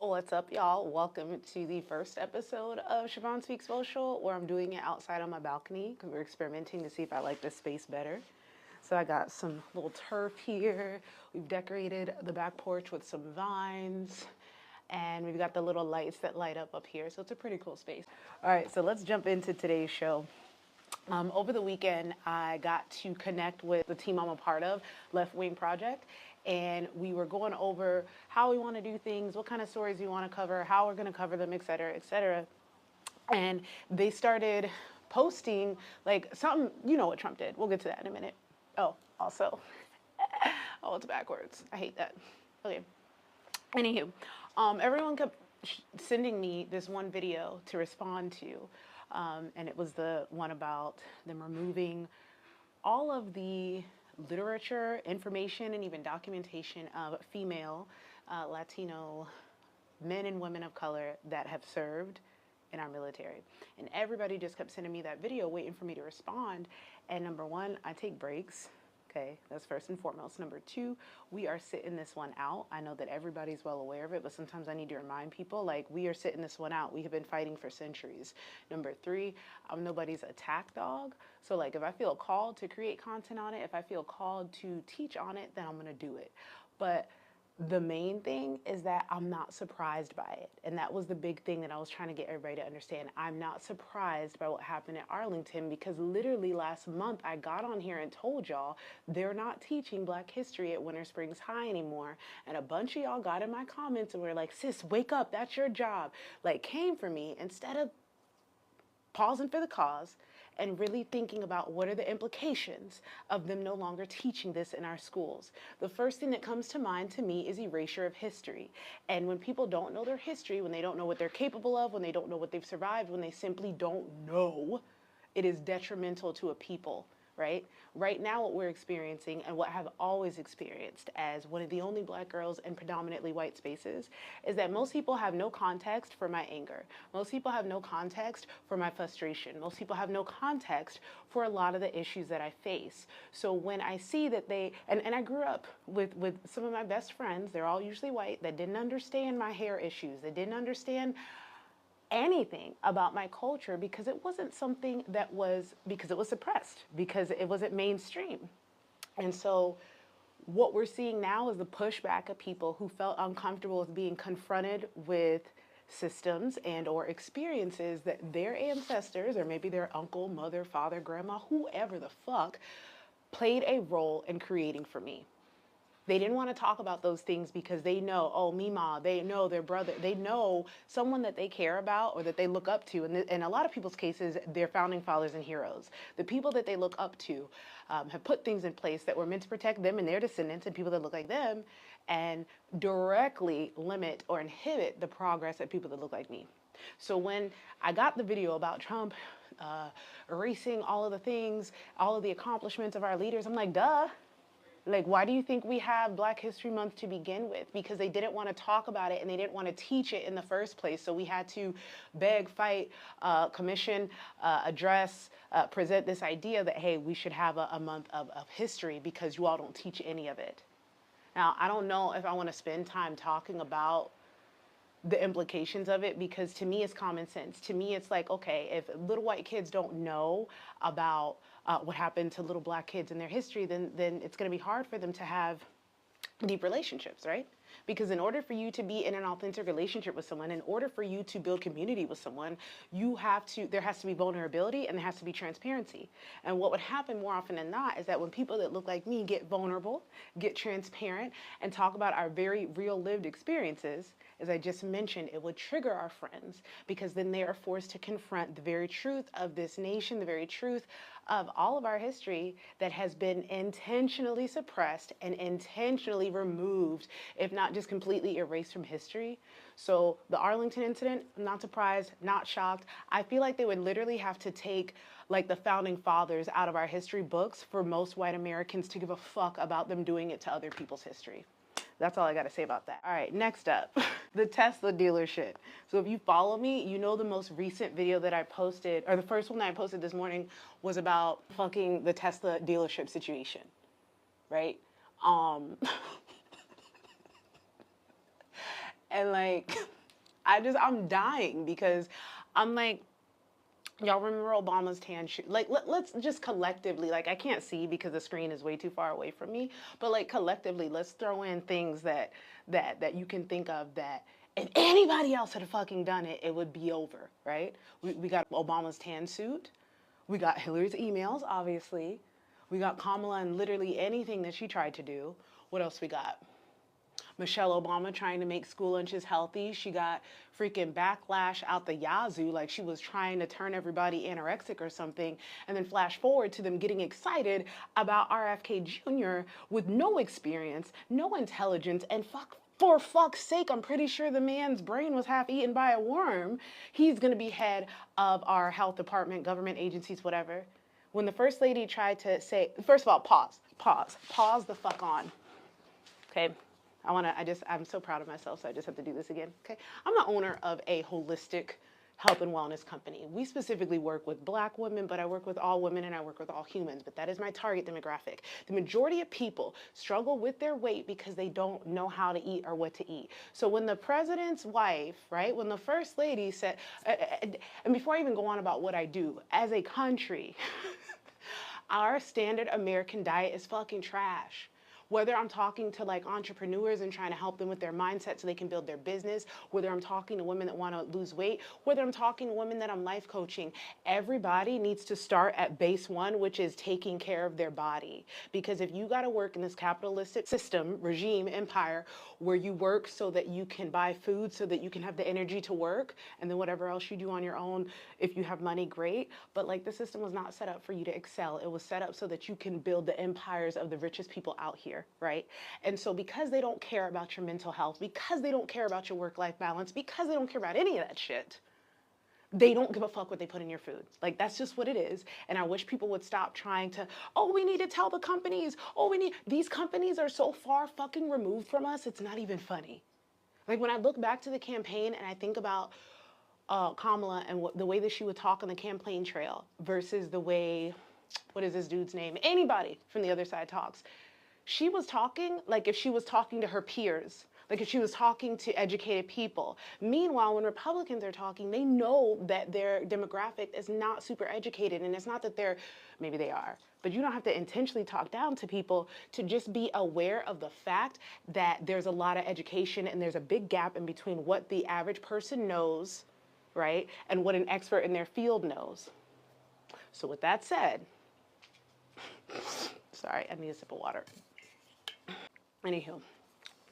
What's up, y'all? Welcome to the first episode of Siobhan Speaks Social, where I'm doing it outside on my balcony because we're experimenting to see if I like this space better. So I got some little turf here. We've decorated the back porch with some vines, and we've got the little lights that light up here. So it's a pretty cool space. All right, so let's jump into today's show. Over the weekend, I got to connect with the team I'm a part of, Left Wing Project, and we were going over how we want to do things, what kind of stories we want to cover, how we're going to cover them, et cetera, et cetera. And they started posting like something, you know what Trump did. We'll get to that in a minute. Oh, also, oh, it's backwards. I hate that. Okay. Anywho, everyone kept sending me this one video to respond to. And it was the one about them removing all of the literature, information, and even documentation of female Latino men and women of color that have served in our military. And everybody just kept sending me that video waiting for me to respond. And number one, I take breaks. Okay, that's first and foremost. Number two, we are sitting this one out. I know that everybody's well aware of it, but sometimes I need to remind people, like, we are sitting this one out. We have been fighting for centuries. Number three, I'm nobody's attack dog. So, like, if I feel called to create content on it, if I feel called to teach on it, then I'm going to do it. But the main thing is that I'm not surprised by it. And that was the big thing that I was trying to get everybody to understand. I'm not surprised by what happened at Arlington because literally last month I got on here and told y'all they're not teaching Black history at Winter Springs High anymore. And a bunch of y'all got in my comments and were like, sis, wake up, that's your job. Like, came for me instead of pausing for the cause and really thinking about what are the implications of them no longer teaching this in our schools. The first thing that comes to mind to me is erasure of history. And when people don't know their history, when they don't know what they're capable of, when they don't know what they've survived, when they simply don't know, it is detrimental to a people, right? Right now what we're experiencing and what I've always experienced as one of the only Black girls in predominantly white spaces is that most people have no context for my anger. Most people have no context for my frustration. Most people have no context for a lot of the issues that I face. So when I see that and I grew up with some of my best friends, they're all usually white, that didn't understand my hair issues, that didn't understand anything about my culture because it wasn't something that was, because it was suppressed, because it wasn't mainstream. And so what we're seeing now is the pushback of people who felt uncomfortable with being confronted with systems and or experiences that their ancestors, or maybe their uncle, mother, father, grandma, whoever the fuck, played a role in creating for me. They didn't want to talk about those things because they know, oh, Mima, they know their brother, they know someone that they care about or that they look up to. And in a lot of people's cases, they're founding fathers and heroes. The people that they look up to have put things in place that were meant to protect them and their descendants and people that look like them and directly limit or inhibit the progress of people that look like me. So when I got the video about Trump erasing all of the things, all of the accomplishments of our leaders, I'm like, duh. Like, why do you think we have Black History Month to begin with? Because they didn't want to talk about it and they didn't want to teach it in the first place. So we had to beg, fight, commission, address, present this idea that, hey, we should have a month of history because you all don't teach any of it. Now, I don't know if I want to spend time talking about the implications of it because to me it's common sense. To me it's like, okay, if little white kids don't know about what happened to little Black kids in their history, then it's going to be hard for them to have deep relationships, right? Because in order for you to be in an authentic relationship with someone, in order for you to build community with someone, there has to be vulnerability and there has to be transparency. And what would happen more often than not is that when people that look like me get vulnerable, get transparent, and talk about our very real lived experiences, as I just mentioned, it would trigger our friends because then they are forced to confront the very truth of this nation, the very truth of all of our history that has been intentionally suppressed and intentionally removed, if not just completely erased from history. So the Arlington incident, I'm not surprised, not shocked. I feel like they would literally have to take like the founding fathers out of our history books for most white Americans to give a fuck about them doing it to other people's history. That's all I got to say about that. All right, next up, the Tesla dealership. So if you follow me, you know the most recent video that I posted, or the first one that I posted this morning was about fucking the Tesla dealership situation, right? And like, I'm dying because I'm like, y'all remember Obama's tan shoe? Like, let's just collectively, like, I can't see because the screen is way too far away from me, but like collectively, let's throw in things that you can think of that if anybody else had fucking done it, it would be over, right? We got Obama's tan suit. We got Hillary's emails, obviously. We got Kamala and literally anything that she tried to do. What else we got? Michelle Obama trying to make school lunches healthy. She got freaking backlash out the yazoo, like she was trying to turn everybody anorexic or something. And then flash forward to them getting excited about RFK Jr. with no experience, no intelligence, and for fuck's sake, I'm pretty sure the man's brain was half eaten by a worm. He's gonna be head of our health department, government agencies, whatever. When the first lady tried to say, first of all, pause the fuck on, okay? I'm so proud of myself, so I just have to do this again, okay? I'm the owner of a holistic health and wellness company. We specifically work with Black women, but I work with all women and I work with all humans, but that is my target demographic. The majority of people struggle with their weight because they don't know how to eat or what to eat. So when the president's wife, right, when the first lady said, and before I even go on about what I do, as a country, our standard American diet is fucking trash. Whether I'm talking to like entrepreneurs and trying to help them with their mindset so they can build their business, whether I'm talking to women that want to lose weight, whether I'm talking to women that I'm life coaching, everybody needs to start at base one, which is taking care of their body. Because if you got to work in this capitalistic system, regime, empire, where you work so that you can buy food, so that you can have the energy to work, and then whatever else you do on your own, if you have money, great. But like the system was not set up for you to excel. It was set up so that you can build the empires of the richest people out here. Right? And so because they don't care about your mental health, because they don't care about your work-life balance, because they don't care about any of that shit, they don't give a fuck what they put in your food. Like, that's just what it is. And I wish people would stop trying to, oh, we need to tell the companies, these companies are so far fucking removed from us, it's not even funny. Like, when I look back to the campaign and I think about Kamala and the way that she would talk on the campaign trail versus the way, what is this dude's name? Anybody from the other side talks. She was talking like if she was talking to her peers, like if she was talking to educated people. Meanwhile, when Republicans are talking, they know that their demographic is not super educated. And it's not that maybe they are, but you don't have to intentionally talk down to people to just be aware of the fact that there's a lot of education and there's a big gap in between what the average person knows, right, and what an expert in their field knows. So with that said, sorry, I need a sip of water. Anywho,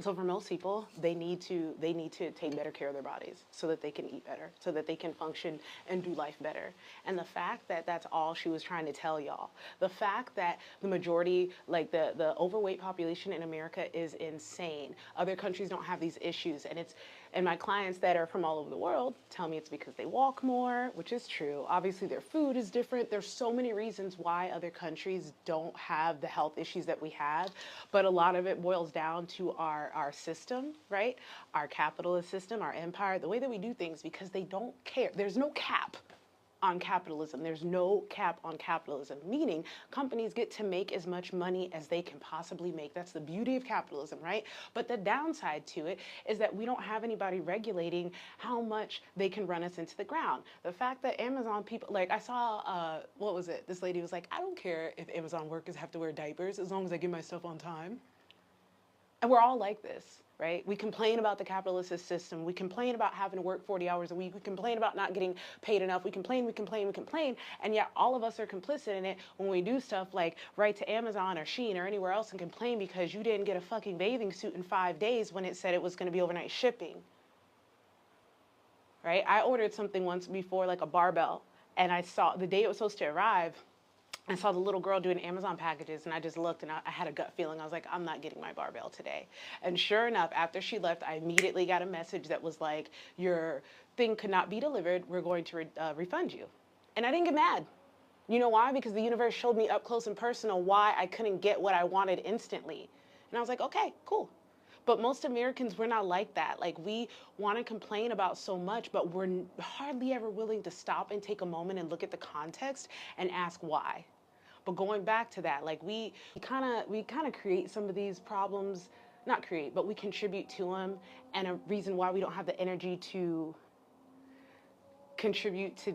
so for most people, they need to take better care of their bodies so that they can eat better, so that they can function and do life better. And the fact that that's all she was trying to tell y'all, the fact that the majority, like the overweight population in America is insane. Other countries don't have these issues, and my clients that are from all over the world tell me it's because they walk more, which is true. Obviously, their food is different. There's so many reasons why other countries don't have the health issues that we have, but a lot of it boils down to our system, right? Our capitalist system, our empire, the way that we do things, because they don't care. There's no cap on capitalism. There's no cap on capitalism, meaning companies get to make as much money as they can possibly make. That's the beauty of capitalism, right? But the downside to it is that we don't have anybody regulating how much they can run us into the ground. The fact that Amazon people, like I saw, what was it? This lady was like, I don't care if Amazon workers have to wear diapers as long as I get my stuff on time. And we're all like this, right? We complain about the capitalist system. We complain about having to work 40 hours a week. We complain about not getting paid enough. We complain. And yet all of us are complicit in it when we do stuff like write to Amazon or Shein or anywhere else and complain because you didn't get a fucking bathing suit in 5 days when it said it was going to be overnight shipping, right? I ordered something once before, like a barbell, and I saw the day it was supposed to arrive, I saw the little girl doing Amazon packages, and I just looked, and I had a gut feeling. I was like, I'm not getting my barbell today. And sure enough, after she left, I immediately got a message that was like, your thing could not be delivered. We're going to refund you. And I didn't get mad. You know why? Because the universe showed me up close and personal why I couldn't get what I wanted instantly. And I was like, okay, cool. But most Americans, we're not like that. Like, we want to complain about so much, but we're hardly ever willing to stop and take a moment and look at the context and ask why. But going back to that, like we kind of create some of these problems not create, but we contribute to them, and a reason why we don't have the energy to contribute to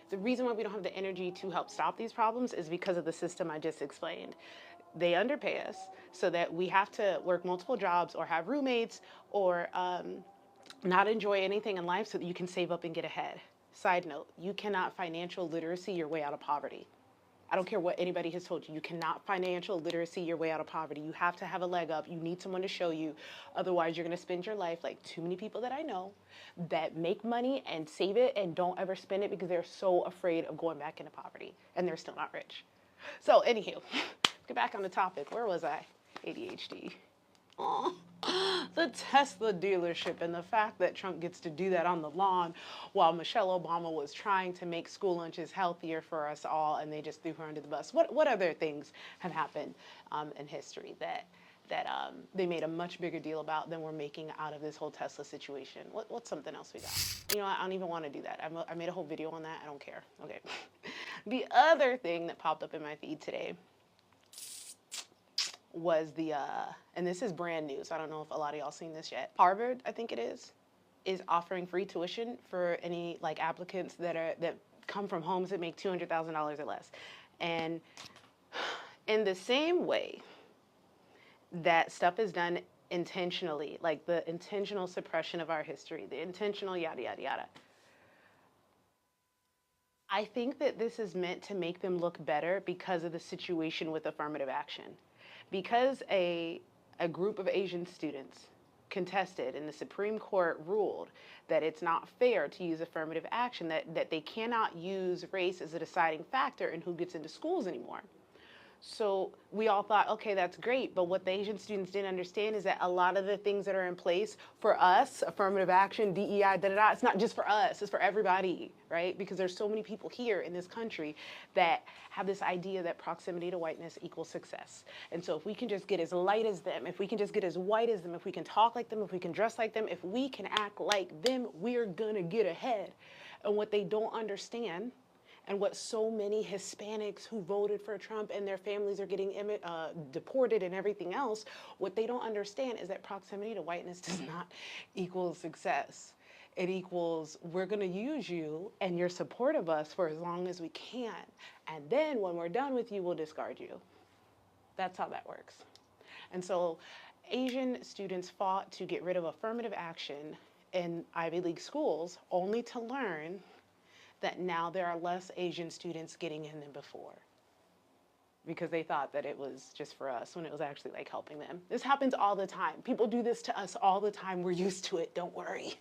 the reason why we don't have the energy to help stop these problems is because of the system I just explained. They underpay us so that we have to work multiple jobs or have roommates or not enjoy anything in life so that you can save up and get ahead. Side note, you cannot financial literacy your way out of poverty. I don't care what anybody has told you. You cannot financial literacy your way out of poverty. You have to have a leg up. You need someone to show you. Otherwise, you're going to spend your life like too many people that I know that make money and save it and don't ever spend it because they're so afraid of going back into poverty and they're still not rich. So, anywho, let's get back on the topic. Where was I? ADHD. Oh, the Tesla dealership and the fact that Trump gets to do that on the lawn while Michelle Obama was trying to make school lunches healthier for us all, and they just threw her under the bus. What other things have happened in history that they made a much bigger deal about than we're making out of this whole Tesla situation? What's something else we got? You know, I don't even want to do that. I made a whole video on that. I don't care. Okay. The other thing that popped up in my feed today was and this is brand new, so I don't know if a lot of y'all seen this yet. Harvard, I think it is offering free tuition for any like applicants that come from homes that make $200,000 or less. And in the same way that stuff is done intentionally, like the intentional suppression of our history, the intentional yada, yada, yada, I think that this is meant to make them look better because of the situation with affirmative action. Because a group of Asian students contested and the Supreme Court ruled that it's not fair to use affirmative action, that they cannot use race as a deciding factor in who gets into schools anymore. So we all thought, okay, that's great. But what the Asian students didn't understand is that a lot of the things that are in place for us, affirmative action, DEI, it's not just for us, it's for everybody, right? Because there's so many people here in this country that have this idea that proximity to whiteness equals success. And so if we can just get as light as them, if we can just get as white as them, if we can talk like them, if we can dress like them, if we can act like them, we're gonna get ahead. And what they don't understand, and what so many Hispanics who voted for Trump and their families are getting deported and everything else, what they don't understand is that proximity to whiteness does not equal success. It equals, we're gonna use you and your support of us for as long as we can. And then when we're done with you, we'll discard you. That's how that works. And so Asian students fought to get rid of affirmative action in Ivy League schools only to learn that now there are less Asian students getting in than before because they thought that it was just for us when it was actually like helping them. This happens all the time. People do this to us all the time. We're used to it. Don't worry.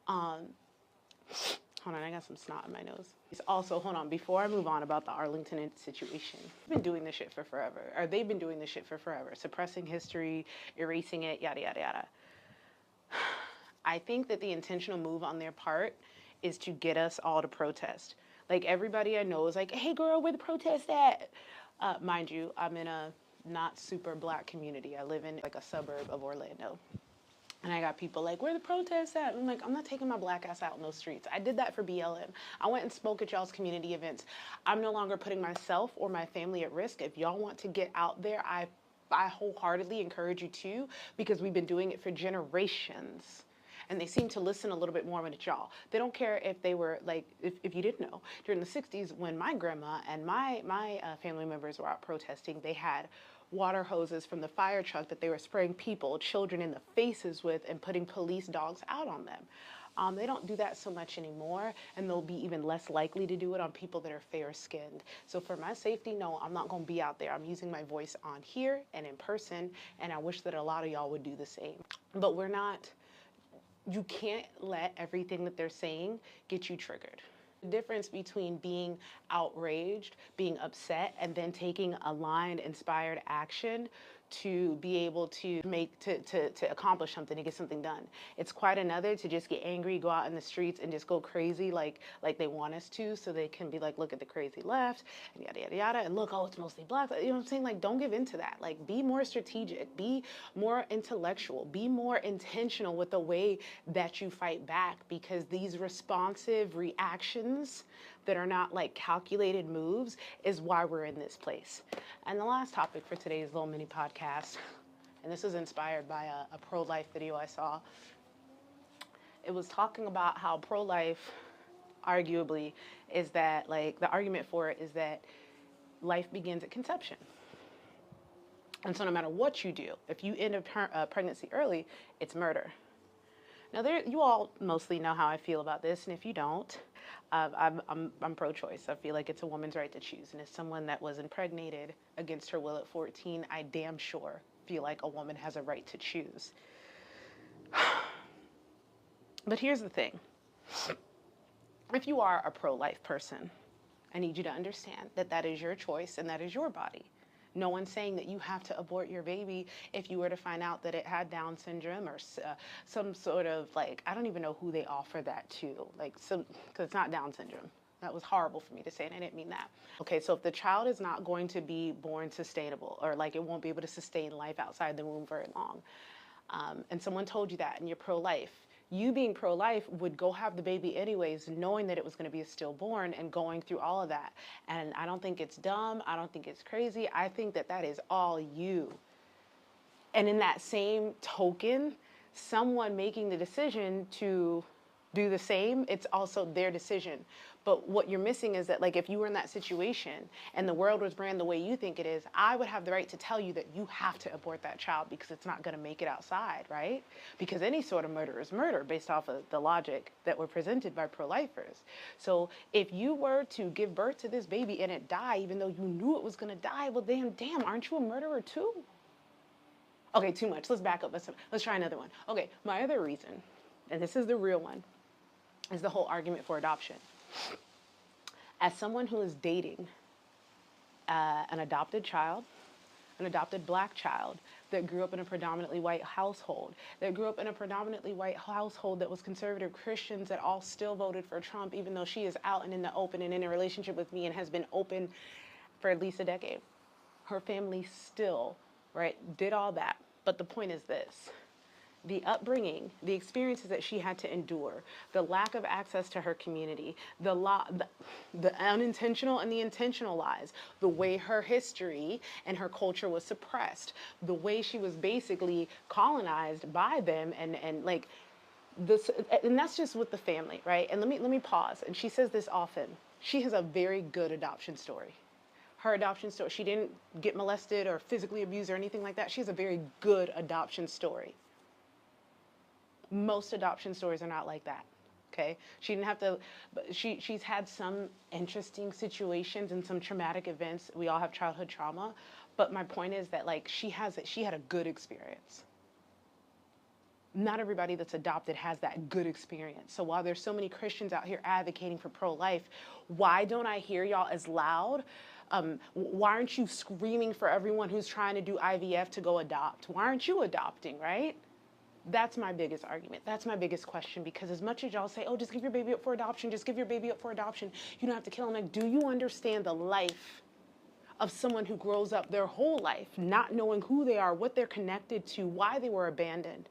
Hold on, I got some snot in my nose. Also, hold on, before I move on about the Arlington situation, we've been doing this shit for forever, or they've been doing this shit for forever, suppressing history, erasing it, yada, yada, yada. I think that the intentional move on their part is to get us all to protest. Like everybody I know is like, hey girl, where the protest at? Mind you, I'm in a not super black community. I live in like a suburb of Orlando. And I got people like, where the protests at? I'm like, I'm not taking my black ass out in those streets. I did that for BLM. I went and spoke at y'all's community events. I'm no longer putting myself or my family at risk. If y'all want to get out there, I wholeheartedly encourage you to, because we've been doing it for generations. And they seem to listen a little bit more when it's y'all. They don't care if they were like, if you didn't know, during the 60s when my grandma and my family members were out protesting, they had water hoses from the fire truck that they were spraying people, children in the faces with and putting police dogs out on them. They don't do that so much anymore, and they'll be even less likely to do it on people that are fair-skinned. So for my safety, no, I'm not gonna be out there. I'm using my voice on here and in person, and I wish that a lot of y'all would do the same. But we're not, you can't let everything that they're saying get you triggered. The difference between being outraged, being upset, and then taking aligned, inspired action to be able to accomplish something, to get something done. It's quite another to just get angry, go out in the streets and just go crazy like they want us to, so they can be like, look at the crazy left and yada, yada, yada, and look, oh, it's mostly black. You know what I'm saying? Like, don't give in to that. Like, be more strategic, be more intellectual, be more intentional with the way that you fight back, because these responsive reactions that are not like calculated moves is why we're in this place. And the last topic for today's little mini podcast, and this is inspired by a pro-life video I saw. It was talking about how pro-life arguably is that, like, the argument for it is that life begins at conception. And so no matter what you do, if you end a pregnancy early, it's murder. Now, you all mostly know how I feel about this, and if you don't, I'm pro-choice. I feel like it's a woman's right to choose, and as someone that was impregnated against her will at 14, I damn sure feel like a woman has a right to choose. But here's the thing. If you are a pro-life person, I need you to understand that that is your choice and that is your body. No one's saying that you have to abort your baby if you were to find out that it had Down syndrome or some sort of, like, I don't even know who they offer that to, like, because it's not Down syndrome. That was horrible for me to say, and I didn't mean that. Okay, so if the child is not going to be born sustainable, or like it won't be able to sustain life outside the womb very long, and someone told you that and you're pro-life, you being pro-life would go have the baby anyways, knowing that it was going to be a stillborn and going through all of that. And I don't think it's dumb. I don't think it's crazy. I think that that is all you. And in that same token, someone making the decision to do the same, it's also their decision. But what you're missing is that, like, if you were in that situation and the world was ran the way you think it is, I would have the right to tell you that you have to abort that child because it's not going to make it outside, right? Because any sort of murder is murder based off of the logic that were presented by pro-lifers. So if you were to give birth to this baby and it die, even though you knew it was going to die, well, damn, aren't you a murderer too? Okay, too much. Let's back up. Let's try another one. Okay, my other reason, and this is the real one, is the whole argument for adoption. As someone who is dating an adopted child, an adopted black child that grew up in a predominantly white household, that grew up in a predominantly white household that was conservative Christians that all still voted for Trump, even though she is out and in the open and in a relationship with me and has been open for at least a decade. Her family still, right, did all that. But the point is this. The upbringing, the experiences that she had to endure, the lack of access to her community, the unintentional and the intentional lies, the way her history and her culture was suppressed, the way she was basically colonized by them, and like this, and that's just with the family, right? And let me pause. And she says this often. She has a very good adoption story. Her adoption story, she didn't get molested or physically abused or anything like that. She has a very good adoption story. Most adoption stories are not like that, okay? She didn't have to, but she's had some interesting situations and some traumatic events. We all have childhood trauma, but my point is that, like, she had a good experience. Not everybody that's adopted has that good experience. So while there's so many Christians out here advocating for pro-life, why don't I hear y'all as loud? Why aren't you screaming for everyone who's trying to do IVF to go adopt? Why aren't you adopting, right? That's my biggest argument. That's my biggest question, because as much as y'all say, oh, just give your baby up for adoption, just give your baby up for adoption, you don't have to kill them. Like, do you understand the life of someone who grows up their whole life not knowing who they are, what they're connected to, why they were abandoned?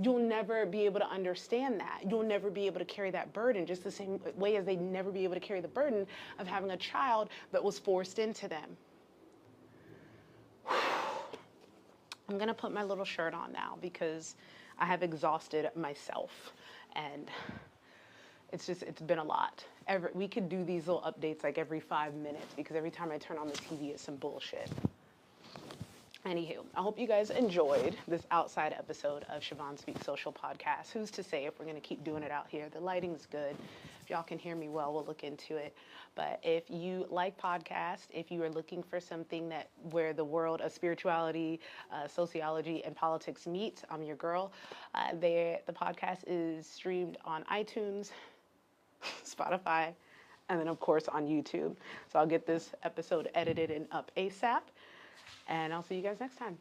You'll never be able to understand that. You'll never be able to carry that burden, just the same way as they'd never be able to carry the burden of having a child that was forced into them. I'm gonna put my little shirt on now because I have exhausted myself, and it's been a lot. We could do these little updates like every 5 minutes, because every time I turn on the TV it's some bullshit. Anywho, I hope you guys enjoyed this outside episode of Siobhan Speaks Social podcast. Who's to say if we're gonna keep doing it out here? The lighting's good. If y'all can hear me well, we'll look into it. But if you like podcasts, if you are looking for something where the world of spirituality, sociology, and politics meet, I'm your girl. The podcast is streamed on iTunes, Spotify, and then of course on YouTube. So I'll get this episode edited and up ASAP. And I'll see you guys next time.